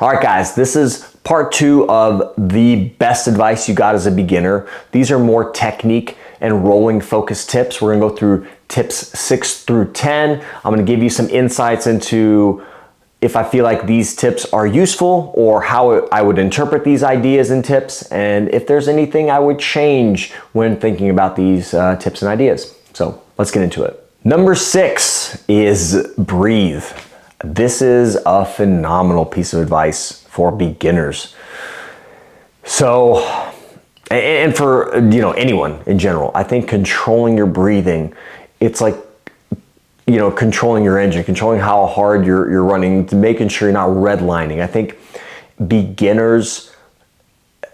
All right, guys, this is part 2 of the best advice you got as a beginner. These are more technique and rolling focused tips. We're gonna go through tips 6 through 10. I'm gonna give you some insights into if I feel like these tips are useful or how I would interpret these ideas and tips, and if there's anything I would change when thinking about these tips and ideas. So let's get into it. Number 6 is breathe. This is a phenomenal piece of advice for beginners. So, and for anyone in general, I think controlling your breathing, it's like controlling your engine, controlling how hard you're running, making sure you're not redlining. I think beginners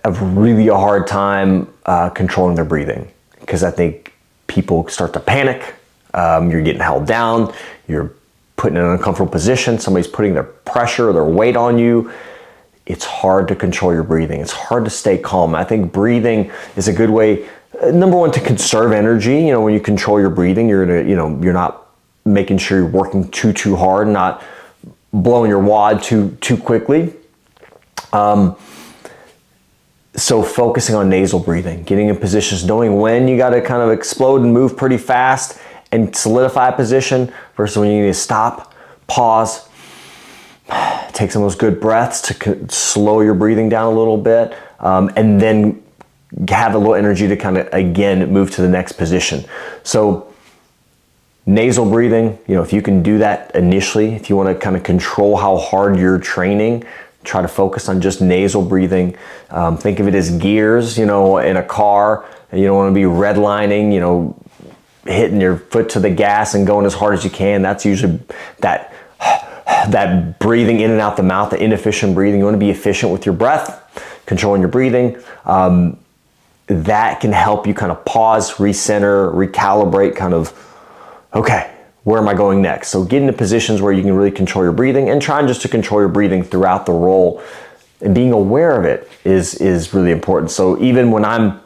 have really a hard time controlling their breathing because I think people start to panic. You're getting held down. You're put in an uncomfortable position. Somebody's putting their pressure or their weight on you. It's hard to control your breathing. It's hard to stay calm. I think breathing is a good way, number one, to conserve energy. When you control your breathing, you're not making sure you're working too hard, not blowing your wad too quickly. So focusing on nasal breathing, getting in positions, knowing when you got to kind of explode and move pretty fast and solidify a position versus when you need to stop, pause, take some of those good breaths to slow your breathing down a little bit, and then have a little energy to kind of, again, move to the next position. So nasal breathing, if you can do that initially, if you want to kind of control how hard you're training, try to focus on just nasal breathing. Think of it as gears, in a car, and you don't want to be redlining, hitting your foot to the gas and going as hard as you can. That's usually that breathing in and out the mouth, the inefficient breathing. You want to be efficient with your breath, controlling your breathing. That can help you kind of pause, recenter, recalibrate, kind of, okay, where am I going next? So get into positions where you can really control your breathing and trying just to control your breathing throughout the roll, and being aware of it is really important. So even when I'm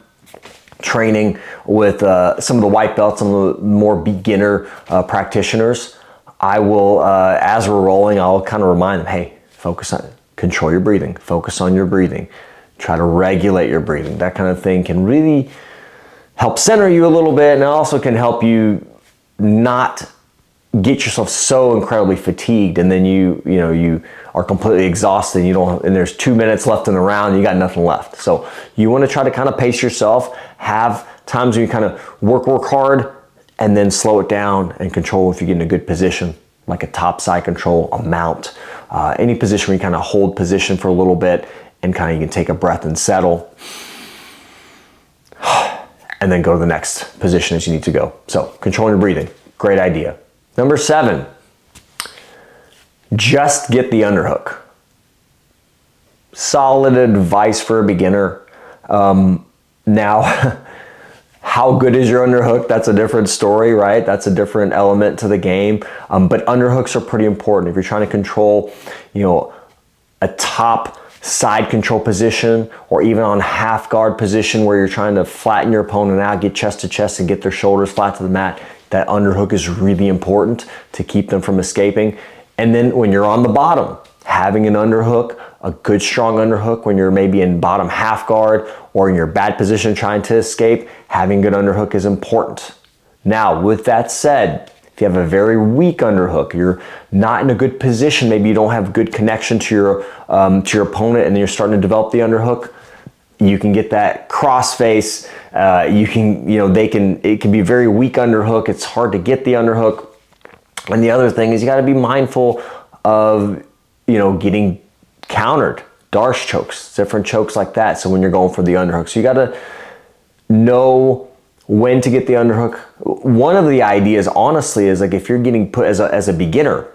training with some of the white belts, some of the more beginner practitioners, I will, as we're rolling, I'll kind of remind them, hey, focus on it. Control your breathing, focus on your breathing, try to regulate your breathing. That kind of thing can really help center you a little bit, and it also can help you not get yourself so incredibly fatigued, and then you are completely exhausted. And there's 2 minutes left in the round, and you got nothing left. So you want to try to kind of pace yourself, have times when you kind of work hard, and then slow it down and control if you get in a good position, like a top side control, a mount, any position where you kind of hold position for a little bit, and kind of you can take a breath and settle, and then go to the next position as you need to go. So controlling your breathing, great idea. Number 7, just get the underhook. Solid advice for a beginner. Now, how good is your underhook? That's a different story, right? That's a different element to the game. But underhooks are pretty important. If you're trying to control, a top side control position, or even on half guard position where you're trying to flatten your opponent out, get chest to chest and get their shoulders flat to the mat, that underhook is really important to keep them from escaping. And then when you're on the bottom, having an underhook, a good strong underhook when you're maybe in bottom half guard or in your bad position trying to escape, having a good underhook is important. Now, with that said, if you have a very weak underhook, you're not in a good position, maybe you don't have good connection to your opponent, and then you're starting to develop the underhook, you can get that crossface. It can be a very weak underhook. It's hard to get the underhook. And the other thing is you got to be mindful of, getting countered, darce chokes, different chokes like that. So when you're going for the underhook, so you got to know when to get the underhook. One of the ideas, honestly, is like if you're getting put as a beginner,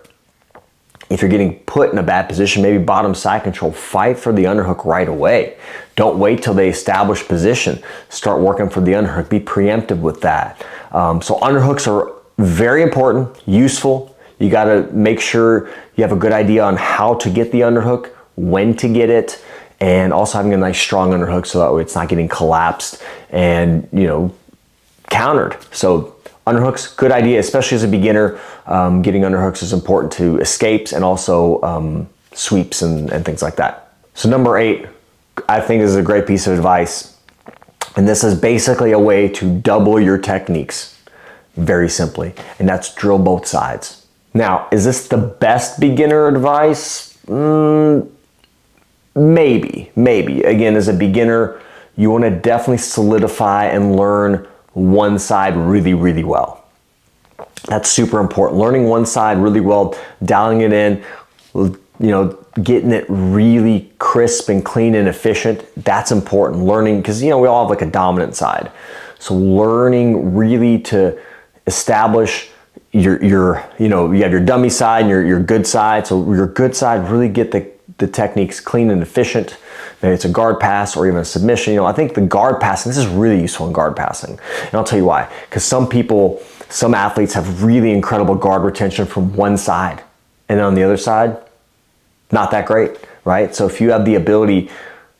if you're getting put in a bad position, maybe bottom side control, fight for the underhook right away. Don't wait till they establish position. Start working for the underhook. Be preemptive with that. So underhooks are very important, useful. You got to make sure you have a good idea on how to get the underhook, when to get it, and also having a nice strong underhook so that way it's not getting collapsed and countered. So underhooks, good idea, especially as a beginner. Getting underhooks is important to escapes and also sweeps and things like that. So number 8, I think is a great piece of advice. And this is basically a way to double your techniques, very simply. And that's drill both sides. Now, is this the best beginner advice? Maybe. Again, as a beginner, you want to definitely solidify and learn one side really, really well. That's super important. Learning one side really well, dialing it in, getting it really crisp and clean and efficient. That's important. Learning, because we all have like a dominant side. So learning really to establish you have your dummy side and your good side. So your good side, really get the techniques clean and efficient. Maybe it's a guard pass or even a submission. I think the guard passing, this is really useful in guard passing. And I'll tell you why. Because some athletes have really incredible guard retention from one side. And on the other side, not that great, right? So if you have the ability,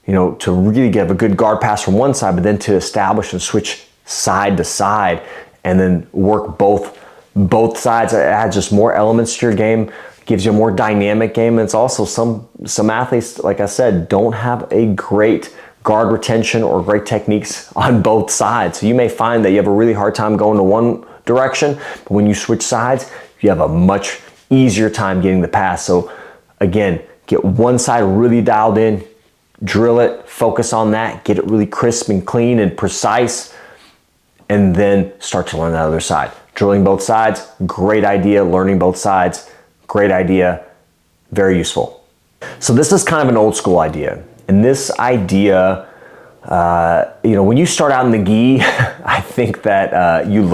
to really give a good guard pass from one side, but then to establish and switch side to side and then work both sides, it adds just more elements to your game, gives you a more dynamic game. And it's also some athletes, like I said, don't have a great guard retention or great techniques on both sides. So you may find that you have a really hard time going to one direction, but when you switch sides, you have a much easier time getting the pass. So again, get one side really dialed in, drill it, focus on that, get it really crisp and clean and precise, and then start to learn that other side. Drilling both sides, great idea. Learning both sides, great idea, very useful. So this is kind of an old school idea. And this idea, when you start out in the gi, I think that you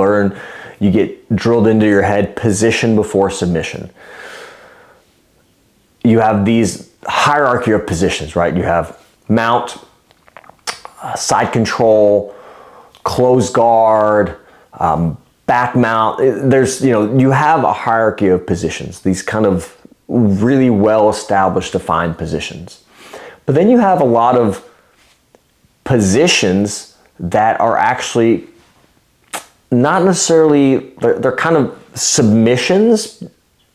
get drilled into your head, position before submission. You have these hierarchy of positions, right? You have mount, side control, closed guard, back mount. You have a hierarchy of positions, these kind of really well established, defined positions. But then you have a lot of positions that are actually not necessarily, they're kind of submissions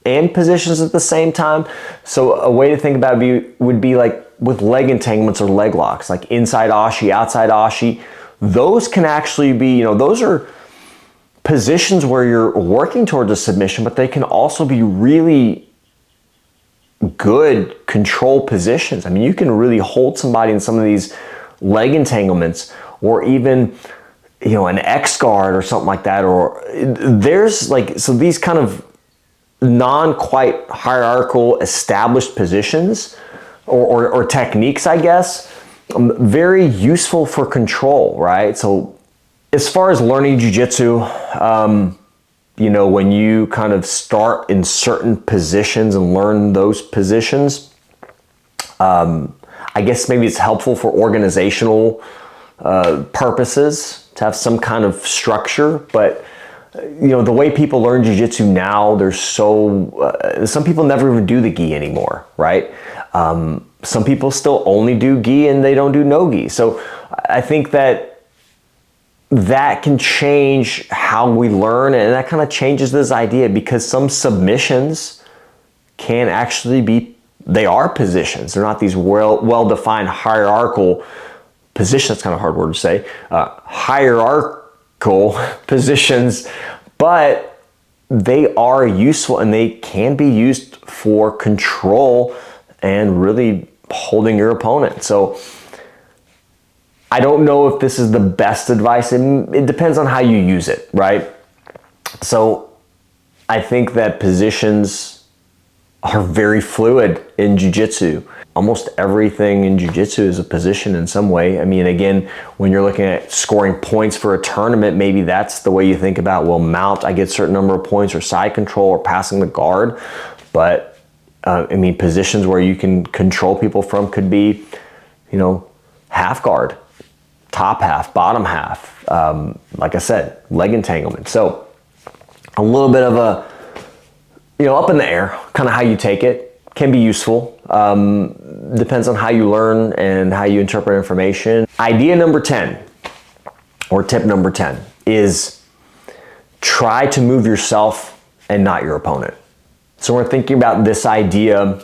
and positions at the same time. So a way to think about it would be like with leg entanglements or leg locks, like inside ashi, outside ashi. Those can actually be, those are positions where you're working towards a submission, but they can also be really good control positions. I mean, you can really hold somebody in some of these leg entanglements, or even, an X guard or something like that. Or there's so these kind of non-quite hierarchical established positions or techniques, I guess, very useful for control, right? So as far as learning jiu-jitsu, when you kind of start in certain positions and learn those positions, I guess maybe it's helpful for organizational purposes to have some kind of structure. But the way people learn jiu-jitsu now, there's some people never even do the gi anymore, right? Some people still only do gi and they don't do no gi. So I think that can change how we learn, and that kind of changes this idea, because some submissions can actually they are positions. They're not these well-defined hierarchical positions. That's kind of a hard word to say. Hierarchical positions, but they are useful and they can be used for control and really holding your opponent. So I don't know if this is the best advice. It depends on how you use it, right? So I think that positions are very fluid in jiu-jitsu. Almost everything in jiu-jitsu is a position in some way. I mean, again, when you're looking at scoring points for a tournament, maybe that's the way you think about, well, mount, I get a certain number of points, or side control, or passing the guard. But positions where you can control people from could be, half guard, top half, bottom half, like I said, leg entanglement. So a little bit of a, up in the air, kind of how you take it, can be useful. Depends on how you learn and how you interpret information. Idea number 10, or tip number 10, is try to move yourself and not your opponent. So we're thinking about this idea,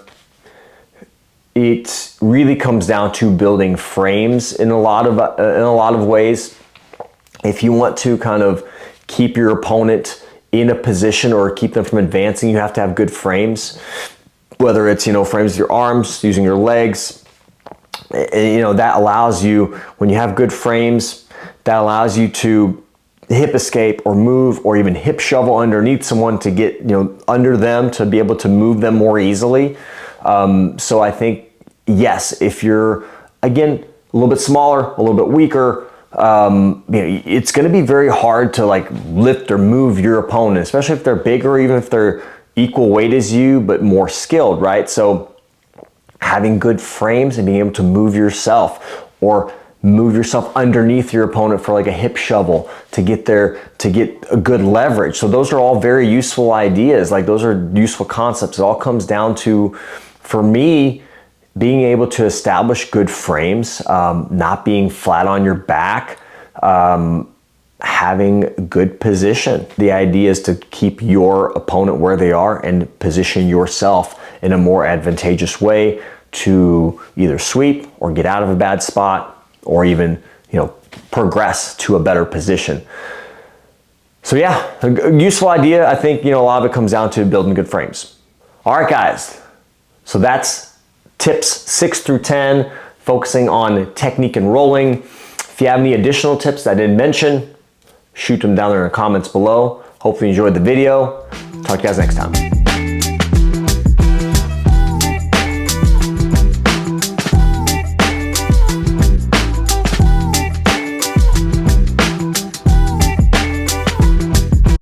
it really comes down to building frames in a lot of ways. If you want to kind of keep your opponent in a position or keep them from advancing, you have to have good frames. Whether it's, frames with your arms, using your legs, that allows you, when you have good frames, that allows you to hip escape or move or even hip shovel underneath someone to get, under them, to be able to move them more easily. So I think, yes, if you're, again, a little bit smaller, a little bit weaker, it's going to be very hard to like lift or move your opponent, especially if they're bigger, even if they're equal weight as you, but more skilled, right? So having good frames and being able to move yourself or move yourself underneath your opponent for like a hip shovel to get a good leverage. So those are all very useful ideas. Like those are useful concepts. It all comes down to, for me, being able to establish good frames, not being flat on your back, having good position. The idea is to keep your opponent where they are and position yourself in a more advantageous way to either sweep or get out of a bad spot or even, progress to a better position. So yeah, a useful idea. I think, a lot of it comes down to building good frames. All right, guys. So that's tips 6 through 10, focusing on technique and rolling. If you have any additional tips that I didn't mention, shoot them down there in the comments below. Hopefully you enjoyed the video. Talk to you guys next time.